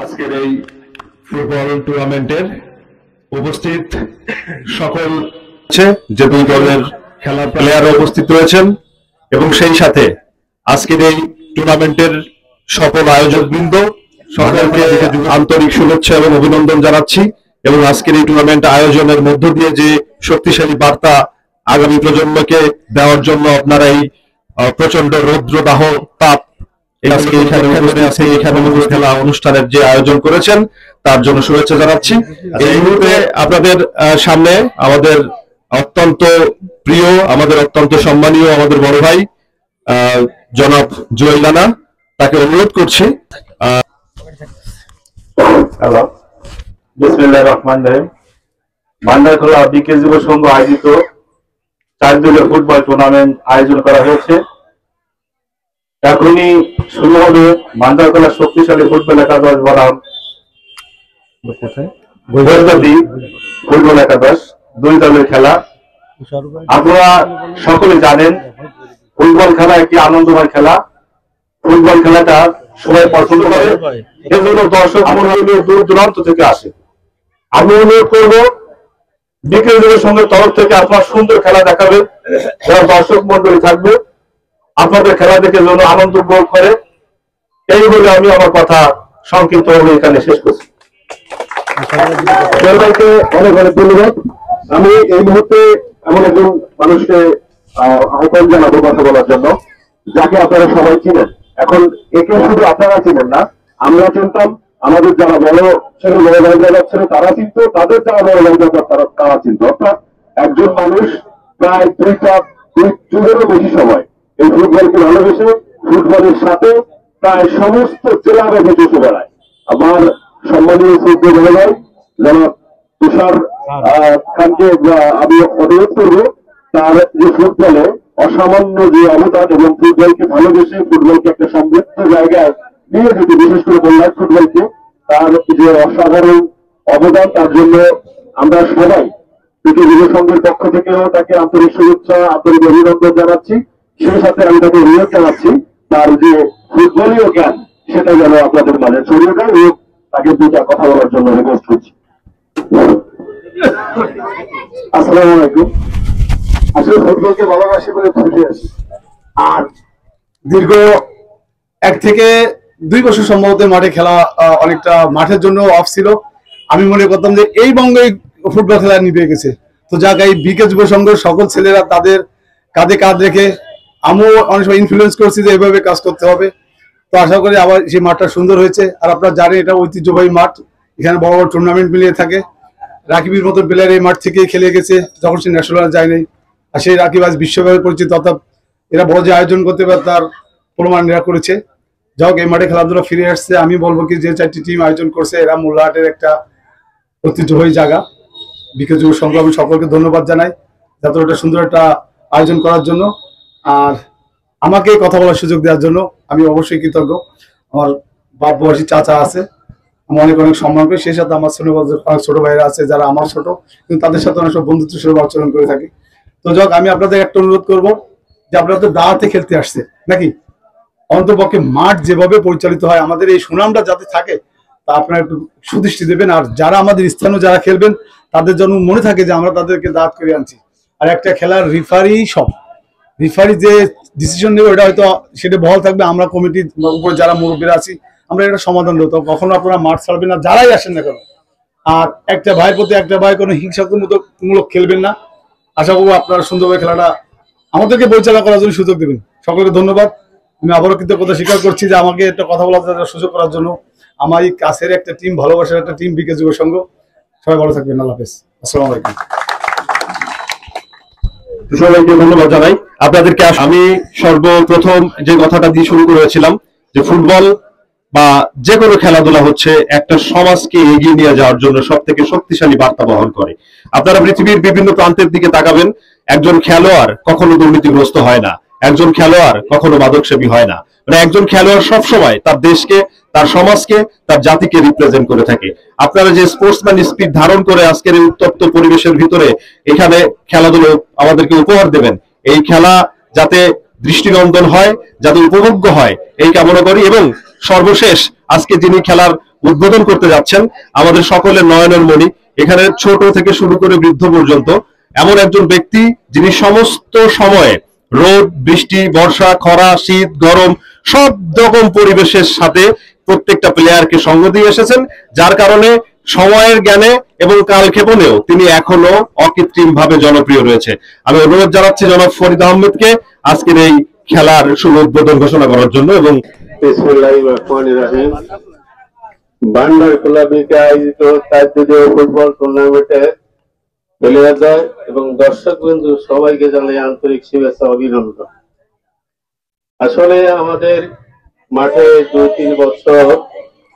আজকের এই ফুটবল টুর্নামেন্টের উপস্থিত সকল যে দুই দলের খেলার প্লেয়ার উপস্থিত রয়েছেন এবং সেই সাথে আজকের এই টুর্নামেন্টের সকল আয়োজকবৃন্দ সকলকে আন্তরিক শুভেচ্ছা এবং অভিনন্দন জানাচ্ছি। এবং আজকের এই টুর্নামেন্ট আয়োজনের মধ্য দিয়ে যে শক্তিশালী বার্তা আগামী প্রজন্মকে দেওয়ার জন্য আপনারা এই প্রচন্ড রৌদ্রদাহ তাপ আজকে এখানে খেলা অনুষ্ঠানের যে আয়োজন করেছেন তার জন্য শুভেচ্ছা জানাচ্ছি। এই মুহূর্তে আপনাদের সামনে আমাদের অত্যন্ত প্রিয়, আমাদের অত্যন্ত সম্মানীয় আমাদের বড় ভাই জনাব জুয়েল রানা, তাকে অনুরোধ করছি। হ্যালো, বিসমিল্লাহির রহমানির রহিম। ভান্ডারখোলা বিকে যুব সংঘ আয়োজিত 4 দলীয় ফুটবল টুর্নামেন্ট আয়োজন করা হয়েছে। এখনই শুরু হবে ভান্ডারখোলা শক্তিশালী ফুটবল একাদশ বনাম ফুটবল একাদশ, দুই দলের খেলা। আপনারা সকলে জানেন ফুটবল খেলা একটি আনন্দময় খেলা। ফুটবল খেলাটা সবাই পছন্দ করে, এর জন্য দর্শক মন্ডলী দূর দূরান্ত থেকে আসে। আমি অনুরোধ করবো বিকেল যুব সংঘের তরফ থেকে আপনার সুন্দর খেলা দেখাবেন, যারা দর্শক মন্ডলী থাকবে আপনাদের খেলা দেখে যেন আনন্দ উপভোগ করে। এই বলে আমি আমার কথা সংক্ষিপ্ত ভাবে এখানে শেষ করছি। সবাইকে অনেক অনেক ধন্যবাদ। আমি এই মুহূর্তে এমন একজন মানুষকে আহ্বান জানাবো কথা বলার জন্য, যাকে আপনারা সবাই চিনেন। এখন একে শুধু আপনারা চিনেন না, আমরা চিনতাম, আমাদের যারা বড় ছিল, বড় ভাই যারা ছিল তারা চিনত, তাদের যারা বড় ভাই তারা চিনত। অর্থাৎ একজন মানুষ প্রায় দুই যুগেরও বেশি সময় এই ফুটবলকে ভালোবেসে ফুটবলের সাথে প্রায় সমস্ত জেলা বেঁধে চষে বেড়ায়। আমার সম্মানীয় শ্রদ্ধেয় বড় ভাই জনাব তুষার খানকে আমি অনুরোধ করবো তার যে ফুটবলে অসামান্য যে অবদান এবং ফুটবলকে ভালোবেসে ফুটবলকে একটা সমৃদ্ধ জায়গায় নিয়ে যেতে, বিশেষ করে কল্যাণ ফুটবলকে, তার যে অসাধারণ অবদান, তার জন্য আমরা সবাই বিকে যুব সংঘের পক্ষ থেকেও তাকে আন্তরিক শুভেচ্ছা, আন্তরিক অভিনন্দন জানাচ্ছি। সেই সাথে আমি তাকে অনুরোধ জানাচ্ছি তার যে ফুটবলীয় জ্ঞান সেটা যেন আপনাদের মাঝে ছড়িয়ে দেয় এবং তাকে দুটা কথা বলার জন্য রিকোয়েস্ট করছি। আসসালামু আলাইকুম। আসলে ফুটবলকে ভালোবাসি বলে খুশি আছি। আর দীর্ঘ 1 থেকে 2 বছর সম্ভবত মাঠে খেলা অনেকটা মাঠের জন্য অফ ছিল। আমি মনে করতাম যে এই বঙ্গে ফুটবল খেলা নিভে গেছে। তো যাক, এই বিকে যুব সংঘের সকল ছেলেরা তাদের কাঁধে কাঁধ রেখে আমিও অনেক সময় ইনফ্লুয়েন্স করছি যে এইভাবে কাজ করতে হবে। তো আশা করি আবার সেই মাঠটা সুন্দর হয়েছে। আর আপনারা জানেন এটা ঐতিহ্যবাহী মাঠ, এখানে বড় বড় টুর্নামেন্ট মিলিয়ে থাকে। রাকিবের মতো প্লেয়ার এই মাঠ থেকেই খেলে গেছে যখন সে ন্যাশনাল যায় নাই। আর সেই রাকিব আজ বিশ্বব্যাপী পরিচিত, অর্থাৎ এরা বড় যে আয়োজন করতে পারে তার প্রমাণ এরা করেছে। যাই হোক, এই মাঠে খেলাধুলা ফিরে আসছে। আমি বলবো কি, যে 4টি টিম আয়োজন করছে এরা মোল্লাহাটের একটা ঐতিহ্যবাহী জায়গা। বিকে যুব সংঘ আমি সকলকে ধন্যবাদ জানাই যাতে এটা সুন্দর একটা আয়োজন করার জন্য। আর আমাকে কথা বলার সুযোগ দেওয়ার জন্য আমি অবশ্যই কৃতজ্ঞ। আমার বাপ বয়সী চাচা আছে, আমি অনেক অনেক সম্মান করি। সেই সাথে আমার ছোট ভাইরা আছে যারা আমার ছোট, কিন্তু তাদের সাথে অনেক সব বন্ধুত্ব সুলভ আচরণ করে থাকি। তো যাক, আমি আপনাদের একটা অনুরোধ করবো যে আপনারা তো দাঁড়াতে খেলতে আসছে নাকি, অন্তপক্ষে মাঠ যেভাবে পরিচালিত হয় আমাদের এই সুনামটা যাতে থাকে তা আপনারা একটু সুদৃষ্টি দেবেন। আর যারা আমাদের স্থানীয় যারা খেলবেন তাদের জন্য মনে থাকে যে আমরা তাদেরকে দাঁড় করে আনছি। আর একটা খেলার রিফারি যে ডিসিশন নেবে ওটা হয়তো সেটা বহাল থাকবে। আমরা কমিটির উপরে যারা মুরব্বীরা আছি আমরা এটা সমাধান দেবো। কখনো আপনারা মাঠ ছাড়বেন না, যারাই আসেন না কেন। আর একটা ভাইয়ের প্রতি একটা ভাই কোনো হিংসাত্মক খেলবেন না। আশা করবো আপনারা সুন্দরভাবে খেলাটা আমাদেরকে পরিচালনা করার জন্য সুযোগ দেবেন। সকলকে ধন্যবাদ। আমি আবারও কৃতজ্ঞতা স্বীকার করছি যে আমাকে একটা কথা বলার সুযোগ করার জন্য। আমার এই কাছের একটা টিম, ভালোবাসার একটা টিম বিকে যুব সংঘ। সবাই ভালো থাকবেন। আল্লাহ হাফেজ। আসসালামু আলাইকুম। সবাইকে ধন্যবাদ জানাই আপনাদেরকে। আমি সর্বপ্রথম যে কথাটা দিয়ে শুরু করেছিলাম যে ফুটবল বা যে কোনো খেলাধুলা হচ্ছে একটা সমাজকে এগিয়ে নিয়ে যাওয়ার জন্য সব থেকে শক্তিশালী বার্তা বহন করে। আপনারা পৃথিবীর বিভিন্ন প্রান্তের দিকে তাকাবেন, একজন খেলোয়াড় কখনো দুর্নীতিগ্রস্ত হয় না, একজন খেলোয়াড় কখনো মাদকসেবী হয় না। মানে একজন খেলোয়াড় সবসময় তার দেশকে, তার সমাজকে, তার জাতিকে রিপ্রেজেন্ট করে থাকে। আপনারা যে স্পোর্টসম্যান স্পিরিট ধারণ করে আজকের এই উত্তপ্ত পরিবেশের ভিতরে এখানে খেলাধুলো আমাদেরকে উপহার দেবেন, এই খেলা যাতে দৃষ্টিনন্দন হয়, যাতে উপভোগ্য হয় এই কামনা করি। এবং সর্বশেষ আজকে যিনি খেলার উদ্বোধন করতে যাচ্ছেন আমাদের সকলের নয়নের মণি, এখানে ছোট থেকে শুরু করে বৃদ্ধ পর্যন্ত এমন একজন ব্যক্তি যিনি সমস্ত সময়ে রোদ বৃষ্টি বর্ষা খরা শীত গরম সব রকম পরিবেশের সাথে প্রত্যেকটা প্লেয়ারকে সঙ্গ দিয়ে এসেছেন, যার কারণে সময়ের জ্ঞানে এবং কালক্ষেপণেও তিনি এখনো অকৃত্রিম ভাবে জনপ্রিয় রয়েছে। আমি অনুরোধ জানাচ্ছি জনাব ফরিদ আহমেদকে আজকের এই খেলার শুভ উদ্বোধন ঘোষণা করার জন্য। এবং ভান্ডার ক্লাবিকে আয়োজিত তাইজুদীয় ফুটবল টুর্নামেন্টে প্লেয়ারদের এবং দর্শক বিন্দু সবাইকে জানাই আন্তরিক শুভেচ্ছা অভিনন্দন। আসলে আমাদের মাঠে 2-3 বছর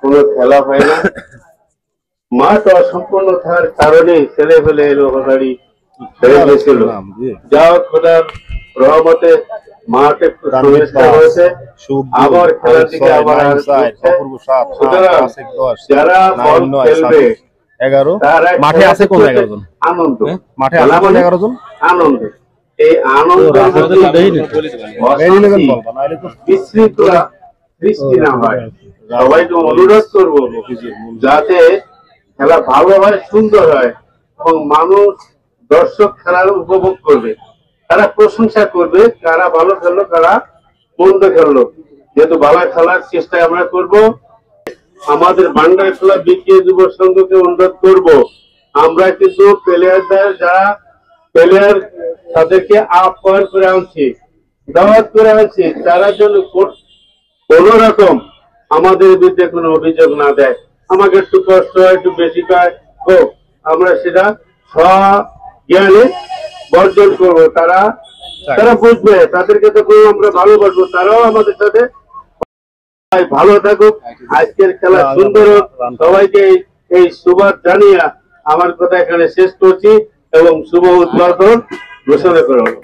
কোনো খেলা হয় না, মাঠ অসম্পূর্ণ থাকার কারণে ছেলে ফেলে এলোহারি হয়ে গেছিল। যা খোদার রহমতে মাঠে সমস্যা হয়েছে, আবার খেলার দিকে আবার যারা বল খেলবে মাঠে আছে কোন 11 জন? আনন্দ, মাঠে আছে 11 জন? আনন্দ, এই আনন্দ বিশৃঙ্খলা সৃষ্টি না হয়। সবাইকে অনুরোধ করবো যাতে খেলা ভালো হয়, সুন্দর হয় এবং মানুষ দর্শক খেলার উপভোগ করবে, তারা প্রশংসা করবে কারা ভালো খেললো কারা মন্দ খেললো। যেহেতু ভালো খেলার চেষ্টা আমরা করব, আমাদের ভান্ডার খেলা বিকিয়ে যুব সংঘকে অনুরোধ করব, আমরা কিন্তু প্লেয়ারদের যারা প্লেয়ার তাদেরকে আহ্বান করে আনছি, দাওয়াত করে আনছি, তারা যেন কোন রকম আমাদের বিরুদ্ধে কোনো অভিযোগ না দেয়। আমাকে একটু কষ্ট হয় একটু বেশি পায় হোক, আমরা সেটা স্বজ্ঞানে বর্জন করবো। তারা বুঝবে, তাদেরকে তো আমরা ভালোবাসবো, তারাও আমাদের সাথে ভালো থাকুক। আজকের খেলা সুন্দর হোক, সবাইকে এই শুভেচ্ছা জানিয়ে আমার কথা এখানে শেষ করছি এবং শুভ উদ্বোধন ঘোষণা করা হলো।